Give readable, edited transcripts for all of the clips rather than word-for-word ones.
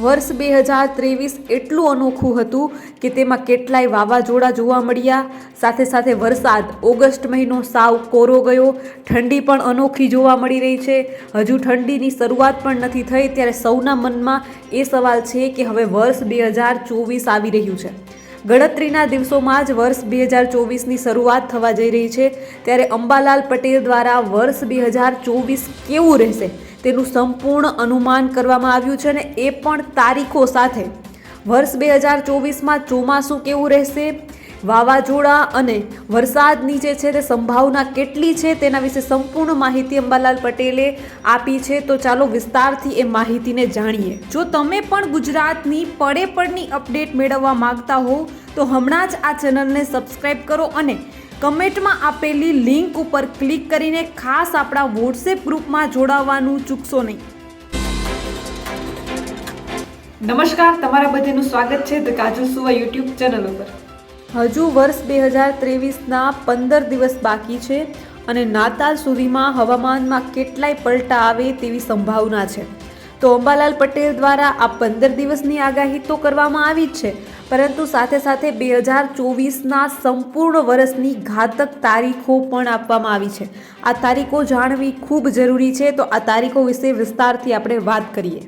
વર્ષ 2023 એટલું અનોખું હતું કે તેમાં કેટલાય વાવાઝોડા જોવા મળ્યા, સાથે સાથે વરસાદ ઓગસ્ટ મહિનો સાવ કોરો ગયો, ઠંડી પણ અનોખી જોવા મળી રહી છે. હજુ ઠંડીની શરૂઆત પણ નથી થઈ ત્યારે સૌના મનમાં એ સવાલ છે કે હવે વર્ષ 2024 આવી રહ્યું છે. ગણતરીના દિવસોમાં જ વર્ષ 2024ની શરૂઆત થવા જઈ રહી છે. ત્યારે અંબાલાલ પટેલ દ્વારા વર્ષ 2024 કેવું રહેશે તેનું સંપૂર્ણ અનુમાન કરવામાં આવ્યું છે, અને એ પણ તારીખો સાથે. વર્ષ 2024માં ચોમાસું કેવું રહેશે, વાવાઝોડા અને વરસાદની જે છે તે સંભાવના કેટલી છે તેના વિશે સંપૂર્ણ માહિતી અંબાલાલ પટેલે આપી છે. તો ચાલો વિસ્તારથી એ માહિતીને જાણીએ. જો તમે પણ ગુજરાતની પડે પડની અપડેટ મેળવવા માંગતા હો તો હમણાં જ આ ચેનલને સબસ્ક્રાઈબ કરો અને કમેન્ટમાં આપેલી લિંક ઉપર ક્લિક કરીને ખાસ આપણા વોટ્સએપ ગ્રુપમાં જોડાવવાનું ચૂકશો નહીં. નમસ્કાર, તમારા બધાનું સ્વાગત છે ધ કાજલ સુવા યુટ્યુબ ચેનલ ઉપર. હજુ વર્ષ 2023ના 15 દિવસ બાકી છે અને નાતાલ સુધીમાં હવામાનમાં કેટલાય પલટા આવે તેવી સંભાવના છે. તો અંબાલાલ પટેલ દ્વારા આ 15 દિવસની આગાહી તો કરવામાં આવી જ છે, પરંતુ સાથે સાથે 2024ના સંપૂર્ણ વર્ષની ઘાતક તારીખો પણ આપવામાં આવી છે. આ તારીખો જાણવી ખૂબ જરૂરી છે, તો આ તારીખો વિશે વિસ્તારથી આપણે વાત કરીએ.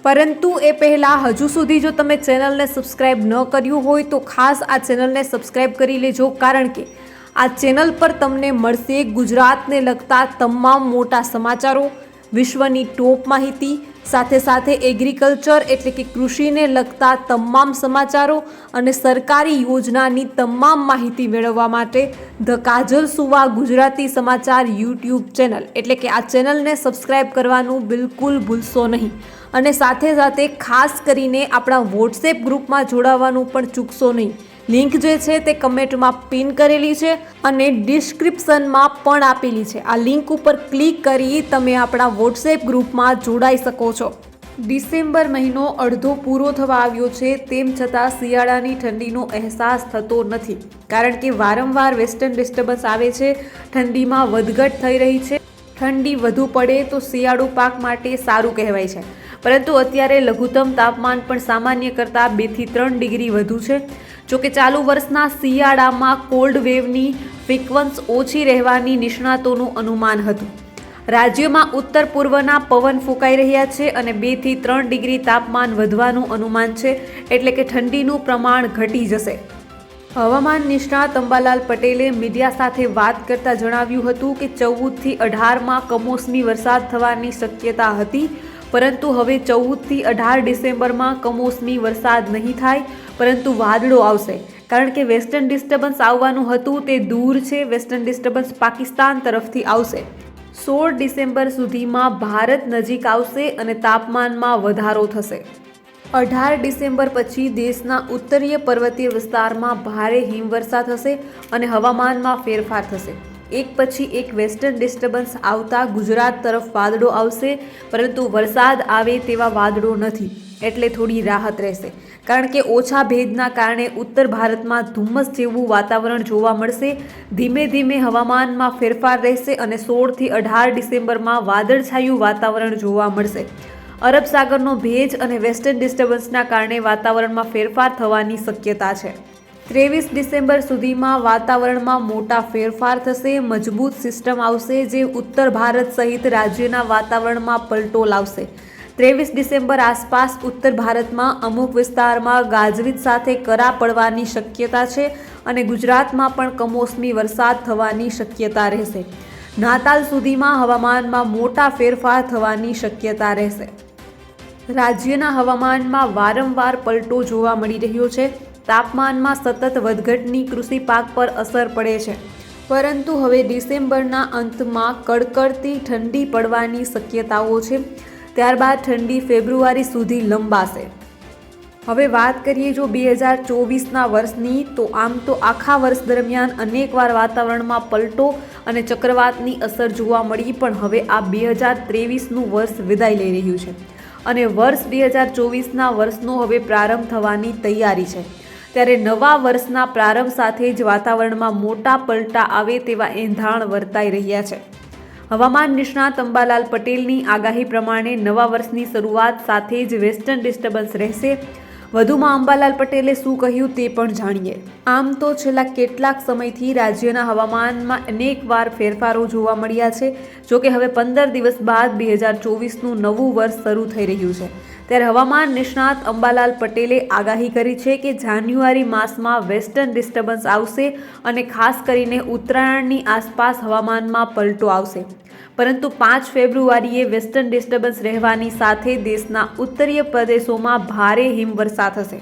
પરંતુ એ પહેલાં હજુ સુધી જો તમે ચેનલને સબસ્ક્રાઈબ ન કર્યું હોય તો ખાસ આ ચેનલને સબસ્ક્રાઈબ કરી લેજો, કારણ કે આ ચેનલ પર તમને મળશે ગુજરાતને લગતા તમામ મોટા સમાચારો, વિશ્વની ટોપ માહિતી, સાથે સાથે એગ્રીકલ્ચર એટલે કે કૃષિને લગતા તમામ સમાચારો અને સરકારી યોજનાની તમામ માહિતી મેળવવા માટે ધ કાજલ સુવા ગુજરાતી સમાચાર યુટ્યુબ ચેનલ એટલે કે આ ચેનલને સબસ્ક્રાઈબ કરવાનું બિલકુલ ભૂલશો નહીં. અને સાથે સાથે ખાસ કરીને આપણા વોટ્સએપ ગ્રુપમાં જોડાવાનું પણ ચૂકશો નહીં. લિંક જે છે તે કમેન્ટમાં પિન કરેલી છે અને ડિસ્ક્રિપ્શનમાં પણ આપેલી છે. આ લિંક ઉપર ક્લિક કરી તમે આપણા વોટ્સએપ ગ્રુપમાં જોડાઈ શકો છો. ડિસેમ્બર મહિનો અડધો પૂરો થવા આવ્યો છે, તેમ છતાં શિયાળાની ઠંડીનો અહેસાસ થતો નથી, કારણ કે વારંવાર વેસ્ટર્ન ડિસ્ટર્બન્સ આવે છે, ઠંડીમાં વધઘટ થઈ રહી છે. ઠંડી વધુ પડે તો શિયાળુ પાક માટે સારું કહેવાય છે, પરંતુ અત્યારે લઘુત્તમ તાપમાન પણ સામાન્ય કરતાં 2 થી 3 ડિગ્રી વધુ છે. જોકે ચાલુ વર્ષના શિયાળામાં કોલ્ડ વેવની ફ્રીક્વન્સ ઓછી રહેવાની નિષ્ણાતોનું અનુમાન હતું. રાજ્યમાં ઉત્તર પૂર્વના પવન ફૂંકાઈ રહ્યા છે અને 2 થી 3 ડિગ્રી તાપમાન વધવાનું અનુમાન છે, એટલે કે ઠંડીનું પ્રમાણ ઘટી જશે. હવામાન નિષ્ણાત અંબાલાલ પટેલે મીડિયા સાથે વાત કરતા જણાવ્યું હતું કે 14 થી 18માં કમોસમી વરસાદ થવાની શક્યતા હતી, પરંતુ હવે 14 થી 18 ડિસેમ્બરમાં કમોસમી વરસાદ નહીં થાય, પરંતુ વાદળો આવશે, કારણ કે વેસ્ટર્ન ડિસ્ટર્બન્સ આવવાનું હતું તે દૂર છે. વેસ્ટર્ન ડિસ્ટર્બન્સ પાકિસ્તાન તરફથી આવશે. 16 ડિસેમ્બર સુધીમાં ભારત નજીક આવશે અને તાપમાનમાં વધારો થશે. 18 ડિસેમ્બર પછી દેશના ઉત્તરીય પર્વતીય વિસ્તારમાં ભારે હિમવર્ષા થશે અને હવામાનમાં ફેરફાર થશે. એક પછી એક વેસ્ટર્ન ડિસ્ટર્બન્સ આવતા ગુજરાત તરફ વાદળો આવશે, પરંતુ વરસાદ આવે તેવા વાદળો નથી, એટલે થોડી રાહત રહેશે. કારણ કે ઓછા ભેજના કારણે ઉત્તર ભારતમાં ધુમ્મસ જેવું વાતાવરણ જોવા મળશે. ધીમે ધીમે હવામાનમાં ફેરફાર રહેશે અને 16 થી 18 ડિસેમ્બરમાં વાદળછાયું વાતાવરણ જોવા મળશે. અરબ સાગરનો ભેજ અને વેસ્ટર્ન ડિસ્ટર્બન્સના કારણે વાતાવરણમાં ફેરફાર થવાની શક્યતા છે. 23 ડિસેમ્બર સુધીમાં વાતાવરણમાં મોટા ફેરફાર થશે. મજબૂત સિસ્ટમ આવશે જે ઉત્તર ભારત સહિત રાજ્યના વાતાવરણમાં પલટો લાવશે. 23 ડિસેમ્બર આસપાસ ઉત્તર ભારતમાં અમુક વિસ્તારમાં ગાજવીજ સાથે કરા પડવાની શક્યતા છે અને ગુજરાતમાં પણ કમોસમી વરસાદ થવાની શક્યતા રહેશે. નાતાલ સુધીમાં હવામાનમાં મોટા ફેરફાર થવાની શક્યતા રહેશે. રાજ્યના હવામાનમાં વારંવાર પલટો જોવા મળી રહ્યો છે. તાપમાનમાં સતત વધઘટની કૃષિ પાક પર અસર પડે છે, પરંતુ હવે ડિસેમ્બરના અંતમાં કડકડતી ઠંડી પડવાની શક્યતાઓ છે. ત્યારબાદ ઠંડી ફેબ્રુઆરી સુધી લંબાશે. હવે વાત કરીએ જો 2024ના વર્ષની, તો આમ તો આખા વર્ષ દરમિયાન અનેકવાર વાતાવરણમાં પલટો અને ચક્રવાતની અસર જોવા મળી, પણ હવે આ 2023નું વર્ષ વિદાય લઈ રહ્યું છે અને વર્ષ 2024ના વર્ષનો હવે પ્રારંભ થવાની તૈયારી છે. ત્યારે નવા વર્ષના પ્રારંભ સાથે જ વાતાવરણમાં મોટા પલટા આવે તેવા એંધાણ વર્તાઈ રહ્યા છે. હવામાન નિષ્ણાત અંબાલાલ પટેલની આગાહી પ્રમાણે નવા વર્ષની શરૂઆત સાથે જ વેસ્ટર્ન ડિસ્ટર્બન્સ રહેશે. વધુમાં અંબાલાલ પટેલે શું કહ્યું તે પણ જાણીએ. આમ તો છેલ્લા કેટલાક સમયથી રાજ્યના હવામાનમાં અનેકવાર ફેરફારો જોવા મળ્યા છે. જોકે હવે 15 દિવસ બાદ 2024નું નવું વર્ષ શરૂ થઈ રહ્યું છે. ત્યારે હવામાન નિષ્ણાત અંબાલાલ પટેલે આગાહી કરી છે કે જાન્યુઆરી માસમાં વેસ્ટર્ન ડિસ્ટર્બન્સ આવશે અને ખાસ કરીને ઉત્તરાયણની આસપાસ હવામાનમાં પલટો આવશે. પરંતુ 5 ફેબ્રુઆરીએ વેસ્ટર્ન ડિસ્ટર્બન્સ રહેવાની સાથે દેશના ઉત્તરીય પ્રદેશોમાં ભારે હિમવર્ષા થશે.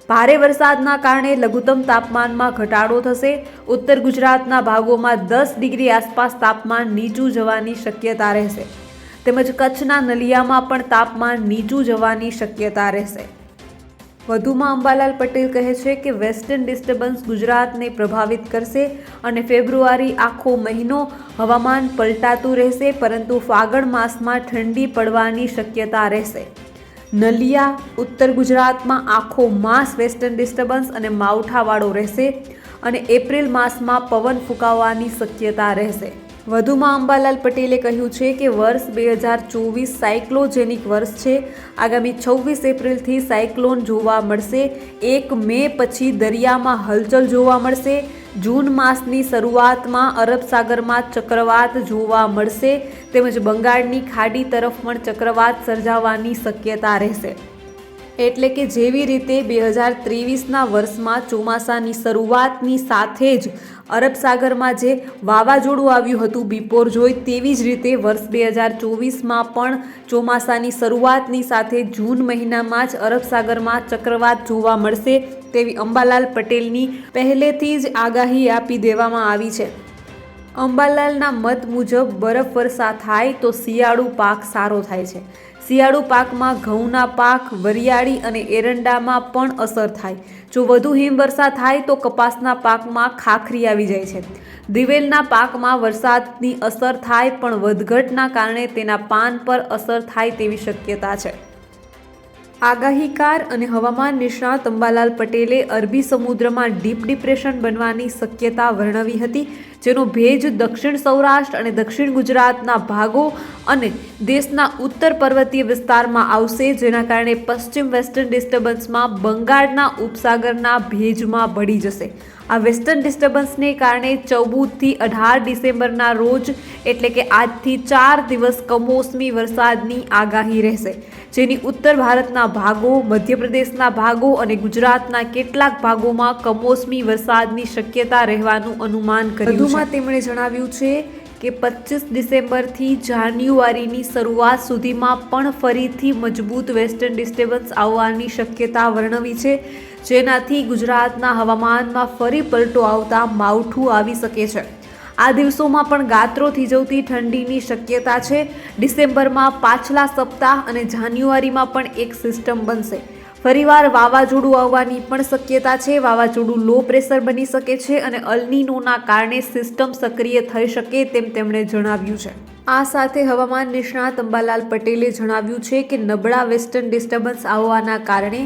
ભારે વરસાદના કારણે લઘુત્તમ તાપમાનમાં ઘટાડો થશે. ઉત્તર ગુજરાતના ભાગોમાં 10 ડિગ્રી આસપાસ તાપમાન નીચું જવાની શક્યતા રહેશે. તેમજ કચ્છના નલિયામાં પણ તાપમાન નીચું જવાની શક્યતા રહેશે. વધુમાં અંબાલાલ પટેલ કહે છે કે વેસ્ટર્ન ડિસ્ટર્બન્સ ગુજરાતને પ્રભાવિત કરશે અને ફેબ્રુઆરી આખો મહિનો હવામાન પલટાતું રહેશે, પરંતુ ફાગણ માસમાં ઠંડી પડવાની શક્યતા રહેશે. નલિયા ઉત્તર ગુજરાતમાં આખો માસ વેસ્ટર્ન ડિસ્ટર્બન્સ અને માવઠાવાળો રહેશે અને એપ્રિલ માસમાં પવન ફૂંકાવાની શક્યતા રહેશે. વધુમાં અંબાલાલ પટેલે કહ્યું છે કે વર્ષ 2024 સાયક્લોજેનિક વર્ષ છે. આગામી 26 એપ્રિલથી સાયક્લોન જોવા મળશે. 1 મે પછી દરિયામાં હલચલ જોવા મળશે. જૂન માસની શરૂઆતમાં અરબ સાગરમાં ચક્રવાત જોવા મળશે. તેમજ બંગાળની ખાડી તરફ પણ ચક્રવાત સર્જાવાની શક્યતા રહેશે. એટલે કે જેવી રીતે 2023ના વર્ષમાં ચોમાસાની શરૂઆતની સાથે જ અરબ સાગરમાં જે વાવાઝોડું આવ્યું હતું બિપોરજોય, તેવી જ રીતે વર્ષ 2024માં પણ ચોમાસાની શરૂઆતની સાથે જૂન મહિનામાં જ અરબ સાગરમાં ચક્રવાત જોવા મળશે તેવી અંબાલાલ પટેલની પહેલેથી જ આગાહી આપી દેવામાં આવી છે. અંબાલાલના મત મુજબ બરફવર્ષા થાય તો શિયાળુ પાક સારો થાય છે. શિયાળુ પાકમાં ઘઉંના પાક, વરિયાળી અને એરંડામાં પણ અસર થાય. જો વધુ હિમવર્ષા થાય તો કપાસના પાકમાં ખાખરી આવી જાય છે. દિવેલના પાકમાં વરસાદની અસર થાય પણ વધઘટના કારણે તેના પાન પર અસર થાય તેવી શક્યતા છે. આગાહીકાર અને હવામાન નિષ્ણાત અંબાલાલ પટેલે અરબી સમુદ્રમાં ડીપ ડિપ્રેશન બનવાની શક્યતા વર્ણવી હતી, જેનો ભેજ દક્ષિણ સૌરાષ્ટ્ર અને દક્ષિણ ગુજરાતના ભાગો અને દેશના ઉત્તર પર્વતીય વિસ્તારમાં આવશે, જેના કારણે પશ્ચિમ વેસ્ટર્ન ડિસ્ટર્બન્સમાં બંગાળના ઉપસાગરના ભેજમાં ભળી જશે. આ વેસ્ટર્ન ડિસ્ટર્બન્સને કારણે 14થી 18 ડિસેમ્બરના રોજ એટલે કે આજથી 4 દિવસ કમોસમી વરસાદની આગાહી રહેશે, જેની ઉત્તર ભારતના ભાગો, મધ્યપ્રદેશના ભાગો અને ગુજરાતના કેટલાક ભાગોમાં કમોસમી વરસાદની શક્યતા રહેવાનું અનુમાન કર્યું છે. વધુમાં તેમણે જણાવ્યું છે કે 25 ડિસેમ્બરથી જાન્યુઆરીની શરૂઆત સુધીમાં પણ ફરીથી મજબૂત વેસ્ટર્ન ડિસ્ટર્બન્સ આવવાની શક્યતા વર્ણવી છે, જેનાથી ગુજરાતના હવામાનમાં ફરી પલટો આવતા માવઠું આવી શકે છે. આ દિવસોમાં પણ ગાત્રો થીજવતી ઠંડીની શક્યતા છે. ડિસેમ્બરમાં પાછલા સપ્તાહ અને જાન્યુઆરીમાં પણ એક સિસ્ટમ બનશે. ફરીવાર વાવાઝોડું આવવાની પણ શક્યતા છે. વાવાઝોડું લો પ્રેશર બની શકે છે અને અલ્નીનોના કારણે સિસ્ટમ સક્રિય થઈ શકે તેમ તેમણે જણાવ્યું છે. આ સાથે હવામાન નિષ્ણાત અંબાલાલ પટેલે જણાવ્યું છે કે નબળા વેસ્ટર્ન ડિસ્ટર્બન્સ આવવાના કારણે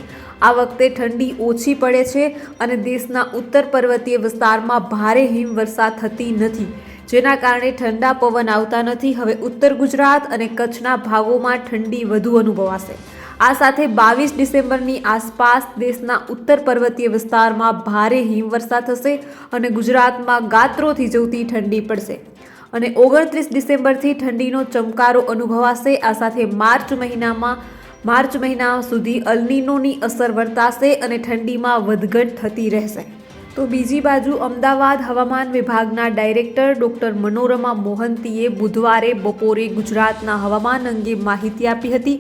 આ વખતે ઠંડી ઓછી પડે છે અને દેશના ઉત્તર પર્વતીય વિસ્તારમાં ભારે હિમવર્ષા થતી નથી, જેના કારણે ઠંડા પવન આવતા નથી. હવે ઉત્તર ગુજરાત અને કચ્છના ભાગોમાં ઠંડી વધુ અનુભવાશે. આ સાથે 22 ડિસેમ્બરની આસપાસ દેશના ઉત્તર પર્વતીય વિસ્તારમાં ભારે હિમવર્ષા થશે અને ગુજરાતમાં ગાત્રો થીજવતી ઠંડી પડશે અને 29 ડિસેમ્બરથી ઠંડીનો ચમકારો અનુભવાશે. આ સાથે માર્ચ મહિના સુધી અલ્નીનોની અસર વર્તાશે અને ઠંડીમાં વધઘટ થતી રહેશે. તો બીજી બાજુ અમદાવાદ હવામાન વિભાગના ડાયરેક્ટર ડોક્ટર મનોરમા મોહંતીએ બુધવારે બપોરે ગુજરાતના હવામાન અંગે માહિતી આપી હતી,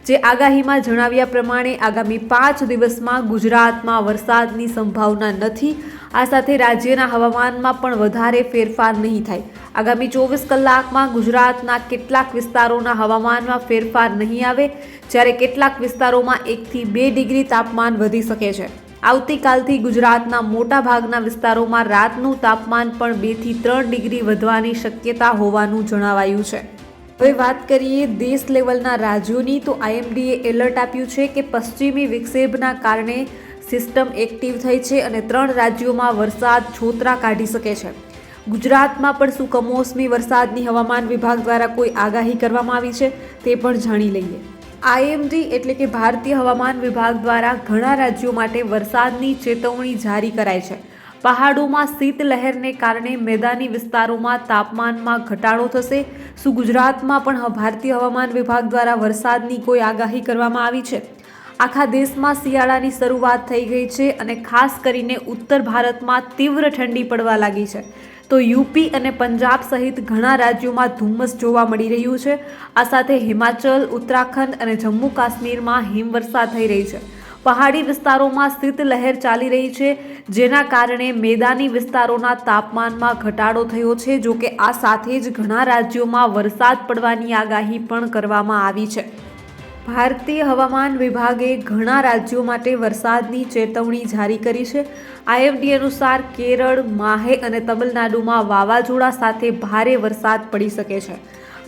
જે આગાહીમાં જણાવ્યા પ્રમાણે આગામી 5 દિવસમાં ગુજરાતમાં વરસાદની સંભાવના નથી. આ સાથે રાજ્યના હવામાનમાં પણ વધારે ફેરફાર નહીં થાય. આગામી 24 કલાકમાં ગુજરાતના કેટલાક વિસ્તારોના હવામાનમાં ફેરફાર નહીં આવે, જ્યારે કેટલાક વિસ્તારોમાં 1 થી 2 ડિગ્રી તાપમાન વધી શકે છે. આવતીકાલથી ગુજરાતના મોટા ભાગના વિસ્તારોમાં રાતનું તાપમાન પણ 2 થી 3 ડિગ્રી વધવાની શક્યતા હોવાનું જણાવાયું છે. હવે વાત કરીએ દેશ લેવલના રાજ્યોની, તો IMDએ એલર્ટ આપ્યું છે કે પશ્ચિમી વિક્ષેપના કારણે સિસ્ટમ એક્ટિવ થઈ છે અને 3 રાજ્યોમાં વરસાદ છોતરા કાઢી શકે છે. ગુજરાતમાં પણ શું કમોસમી વરસાદની હવામાન વિભાગ દ્વારા કોઈ આગાહી કરવામાં આવી છે તે પણ જાણી લઈએ. IMD એટલે કે ભારતીય હવામાન વિભાગ દ્વારા ઘણા રાજ્યો માટે વરસાદની ચેતવણી જારી કરાઈ છે. પહાડોમાં શીતલહેરને કારણે મેદાની વિસ્તારોમાં તાપમાનમાં ઘટાડો થશે. શું ગુજરાતમાં પણ ભારતીય હવામાન વિભાગ દ્વારા વરસાદની કોઈ આગાહી કરવામાં આવી છે? આખા દેશમાં શિયાળાની શરૂઆત થઈ ગઈ છે અને ખાસ કરીને ઉત્તર ભારતમાં તીવ્ર ઠંડી પડવા લાગી છે. તો યુપી અને પંજાબ સહિત ઘણા રાજ્યોમાં ધુમ્મસ જોવા મળી રહ્યું છે. આ સાથે હિમાચલ, ઉત્તરાખંડ અને જમ્મુ કાશ્મીરમાં હિમવર્ષા થઈ રહી છે. પહાડી વિસ્તારોમાં શીતલહેર ચાલી રહી છે, જેના કારણે મેદાની વિસ્તારોના તાપમાનમાં ઘટાડો થયો છે. જો કે આ સાથે જ ઘણા રાજ્યોમાં વરસાદ પડવાની આગાહી પણ કરવામાં આવી છે. ભારતીય હવામાન વિભાગે ઘણા રાજ્યો માટે વરસાદની ચેતવણી જારી કરી છે. IMD અનુસાર કેરળ, માહે અને તમિલનાડુમાં વાવાઝોડા સાથે ભારે વરસાદ પડી શકે છે.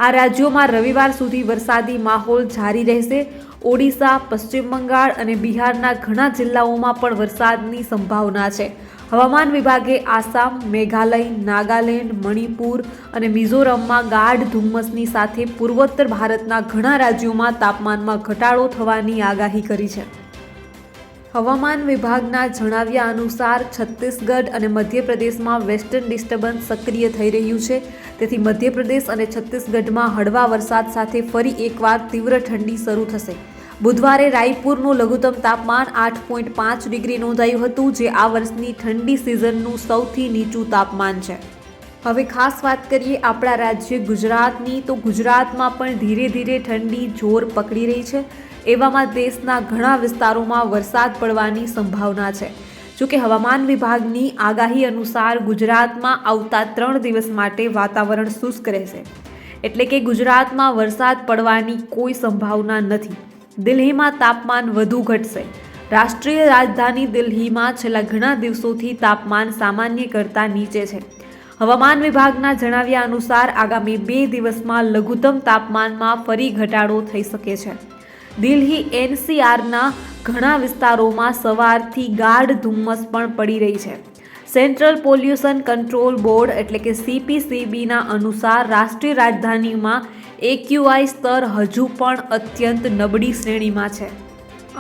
આ રાજ્યોમાં રવિવાર સુધી વરસાદી માહોલ જારી રહેશે. ઓડિશા, પશ્ચિમ બંગાળ અને બિહારના ઘણા જિલ્લાઓમાં પણ વરસાદની સંભાવના છે. હવામાન વિભાગે આસામ, મેઘાલય, નાગાલેન્ડ, મણિપુર અને મિઝોરમમાં ગાઢ ધુમ્મસની સાથે પૂર્વોત્તર ભારતના ઘણા રાજ્યોમાં તાપમાનમાં ઘટાડો થવાની આગાહી કરી છે. હવામાન વિભાગના જણાવ્યા અનુસાર છત્તીસગઢ અને મધ્યપ્રદેશમાં વેસ્ટર્ન ડિસ્ટર્બન્સ સક્રિય થઈ રહ્યું છે. તેથી મધ્યપ્રદેશ અને છત્તીસગઢમાં હળવા વરસાદ સાથે ફરી એકવાર તીવ્ર ઠંડી શરૂ થશે. બુધવારે રાયપુરનું લઘુત્તમ તાપમાન 8.5 ડિગ્રી નોંધાયું હતું, જે આ વર્ષની ઠંડી સિઝનનું સૌથી નીચું તાપમાન છે. હવે ખાસ વાત કરીએ આપણા રાજ્ય ગુજરાતની, તો ગુજરાતમાં પણ ધીરે ધીરે ઠંડી જોર પકડી રહી છે. એવામાં દેશના ઘણા વિસ્તારોમાં વરસાદ પડવાની સંભાવના છે. જોકે હવામાન વિભાગની આગાહી અનુસાર ગુજરાતમાં આવતા 3 દિવસ માટે વાતાવરણ શુષ્ક રહેશે, એટલે કે ગુજરાતમાં વરસાદ પડવાની કોઈ સંભાવના નથી. દિલ્હીમાં તાપમાન વધુ ઘટશે. રાષ્ટ્રીય રાજધાની દિલ્હીમાં છેલ્લા ઘણા દિવસોથી તાપમાન સામાન્ય કરતાં નીચે છે. હવામાન વિભાગના જણાવ્યા અનુસાર આગામી 2 દિવસમાં લઘુત્તમ તાપમાનમાં ફરી ઘટાડો થઈ શકે છે. દિલ્હી NCRના ઘણા વિસ્તારોમાં સવારથી ગાઢ ધુમ્મસ પણ પડી રહી છે. સેન્ટ્રલ પોલ્યુશન કંટ્રોલ બોર્ડ એટલે કે CPCBના અનુસાર રાષ્ટ્રીય રાજધાનીમાં AQI સ્તર હજુ પણ અત્યંત નબળી શ્રેણીમાં છે.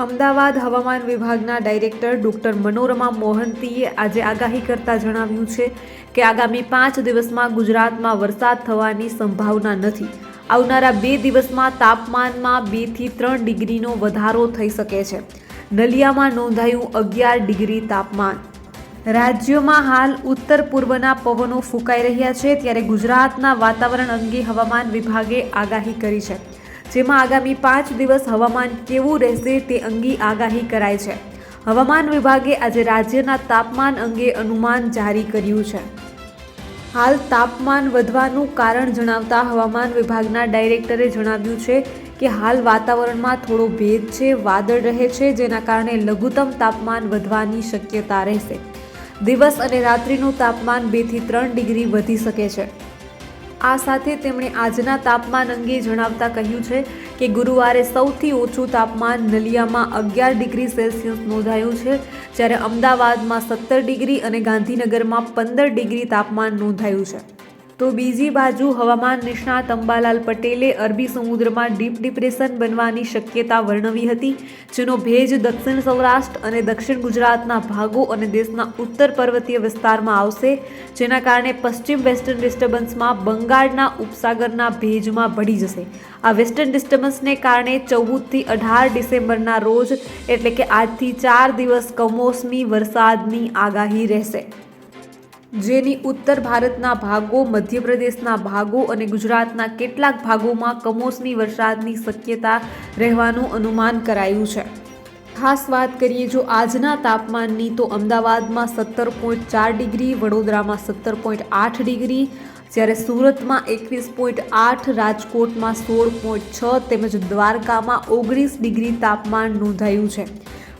અમદાવાદ હવામાન વિભાગના ડાયરેક્ટર ડોક્ટર મનોરમા મોહંતીએ આજે આગાહી કરતા જણાવ્યું છે કે આગામી 5 દિવસમાં ગુજરાતમાં વરસાદ થવાની સંભાવના નથી. આવનારા 2 દિવસમાં તાપમાનમાં 2 થી 3 ડિગ્રીનો વધારો થઈ શકે છે. નલિયામાં નોંધાયું 11 ડિગ્રી તાપમાન. રાજ્યમાં હાલ ઉત્તર પૂર્વના પવનો ફૂંકાઈ રહ્યા છે, ત્યારે ગુજરાતના વાતાવરણ અંગે હવામાન વિભાગે આગાહી કરી છે, જેમાં આગામી 5 દિવસ હવામાન કેવું રહેશે તે અંગે આગાહી કરાઈ છે. હવામાન વિભાગે આજે રાજ્યના તાપમાન અંગે અનુમાન જારી કર્યું છે. હાલ તાપમાન વધવાનું કારણ જણાવતા હવામાન વિભાગના ડાયરેક્ટરે જણાવ્યું છે કે હાલ વાતાવરણમાં થોડો ભેજ છે, વાદળ રહે છે, જેના કારણે લઘુત્તમ તાપમાન વધવાની શક્યતા રહેશે. દિવસ અને રાત્રિનું તાપમાન 2 થી 3 ડિગ્રી વધી શકે છે. આ સાથે તેમણે આજના તાપમાન અંગે જણાવતા કહ્યું છે કે ગુરુવારે સૌથી ઓછું તાપમાન નલિયામાં 11 ડિગ્રી સેલ્સિયસ નોંધાયું છે, જ્યારે અમદાવાદમાં 17 ડિગ્રી અને ગાંધીનગરમાં 15 ડિગ્રી તાપમાન નોંધાયું છે. તો બીજી બાજુ હવામાન નિષ્ણાત અંબાલાલ પટેલે અરબી સમુદ્રમાં ડીપ ડિપ્રેશન બનવાની શક્યતા વર્ણવી હતી, જેનો ભેજ દક્ષિણ સૌરાષ્ટ્ર અને દક્ષિણ ગુજરાતના ભાગો અને દેશના ઉત્તર પર્વતીય વિસ્તારમાં આવશે, જેના કારણે પશ્ચિમ વેસ્ટર્ન ડિસ્ટર્બન્સમાં બંગાળના ઉપસાગરના ભેજમાં ભળી જશે. આ વેસ્ટર્ન ડિસ્ટર્બન્સને કારણે 14 થી 18 ડિસેમ્બરના રોજ એટલે કે આજથી 4 દિવસ કમોસમી વરસાદની આગાહી રહેશે, જેની ઉત્તર ભારતના ભાગો, મધ્યપ્રદેશના ભાગો અને ગુજરાતના કેટલાક ભાગોમાં કમોસમી વરસાદની શક્યતા રહેવાનું અનુમાન કરાયું છે. ખાસ વાત કરીએ જો આજના તાપમાનની, તો અમદાવાદમાં 17.4 ડિગ્રી, વડોદરામાં 17.8 ડિગ્રી, જ્યારે સુરતમાં 21.8, રાજકોટમાં 16.6 તેમજ દ્વારકામાં 19 ડિગ્રી તાપમાન નોંધાયું છે.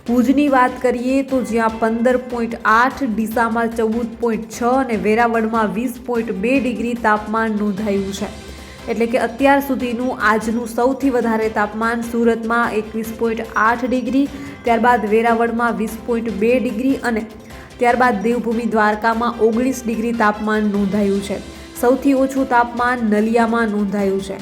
ભુજની વાત કરીએ તો જ્યાં 15.8, ડીસામાં 14.6 અને વેરાવળમાં 20.2 ડિગ્રી તાપમાન નોંધાયું છે. એટલે કે અત્યાર સુધીનું આજનું સૌથી વધારે તાપમાન સુરતમાં 21.8 ડિગ્રી, ત્યારબાદ વેરાવળમાં 20.2 ડિગ્રી અને ત્યારબાદ દેવભૂમિ દ્વારકામાં 19 ડિગ્રી તાપમાન નોંધાયું છે. સૌથી ઓછું તાપમાન નલિયામાં નોંધાયું છે.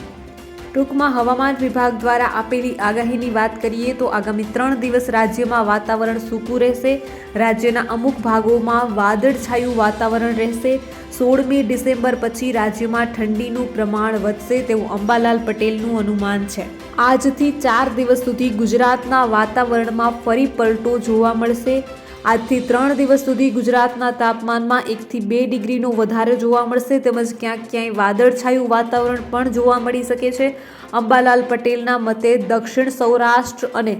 ટૂંકમાં હવામાન વિભાગ દ્વારા આપેલી આગાહીની વાત કરીએ તો આગામી 3 દિવસ રાજ્યમાં વાતાવરણ સૂકું રહેશે. રાજ્યના અમુક ભાગોમાં વાદળછાયું વાતાવરણ રહેશે. 16મી ડિસેમ્બર પછી રાજ્યમાં ઠંડીનું પ્રમાણ વધશે તેવું અંબાલાલ પટેલનું અનુમાન છે. આજથી 4 દિવસ સુધી ગુજરાતના વાતાવરણમાં ફરી પલટો જોવા મળશે. આજથી 3 દિવસ સુધી ગુજરાતના તાપમાનમાં 1 થી 2 ડિગ્રીનો વધારો જોવા મળશે તેમજ ક્યાંય વાદળછાયું વાતાવરણ પણ જોવા મળી શકે છે. અંબાલાલ પટેલના મતે દક્ષિણ સૌરાષ્ટ્ર અને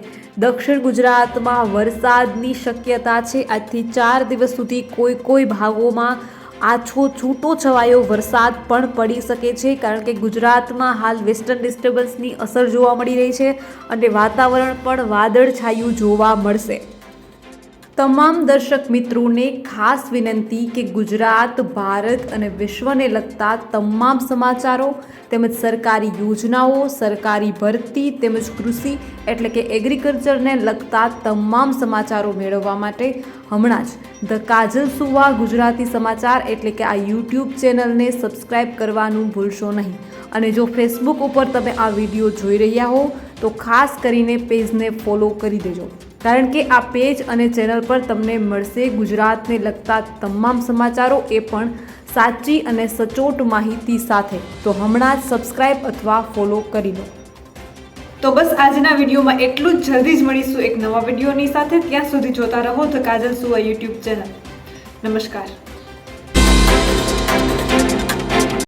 દક્ષિણ ગુજરાતમાં વરસાદની શક્યતા છે. આજથી 4 દિવસ સુધી કોઈ ભાગોમાં આછો છૂટો છવાયો વરસાદ પણ પડી શકે છે, કારણ કે ગુજરાતમાં હાલ વેસ્ટર્ન ડિસ્ટર્બન્સની અસર જોવા મળી રહી છે અને વાતાવરણ પણ વાદળછાયું જોવા મળશે. તમામ દર્શક મિત્રોને ખાસ વિનંતી કે ગુજરાત, ભારત અને વિશ્વને લગતા તમામ સમાચારો તેમજ સરકારી યોજનાઓ, સરકારી ભરતી તેમજ કૃષિ એટલે કે એગ્રીકલ્ચરને લગતા તમામ સમાચારો મેળવવા માટે હમણાં જ ધ કાજલ સુવા ગુજરાતી સમાચાર એટલે કે આ યુટ્યુબ ચેનલને સબસ્ક્રાઈબ કરવાનું ભૂલશો નહીં. અને જો ફેસબુક ઉપર તમે આ વિડીયો જોઈ રહ્યા હો તો ખાસ કરીને પેજને ફોલો કરી દેજો, કારણ કે આ પેજ અને ચેનલ પર તમને મળશે ગુજરાતને લગતા તમામ સમાચારો, એ પણ સાચી અને સચોટ માહિતી સાથે. તો હમણાં જ સબસ્ક્રાઈબ અથવા ફોલો કરી લો. તો બસ આજના વિડીયોમાં એટલું જ. જલ્દી જ મળીશું એક નવા વિડીયોની સાથે. ત્યાં સુધી જોતા રહો ધ કાજલ સુવા યુટ્યુબ ચેનલ. નમસ્કાર.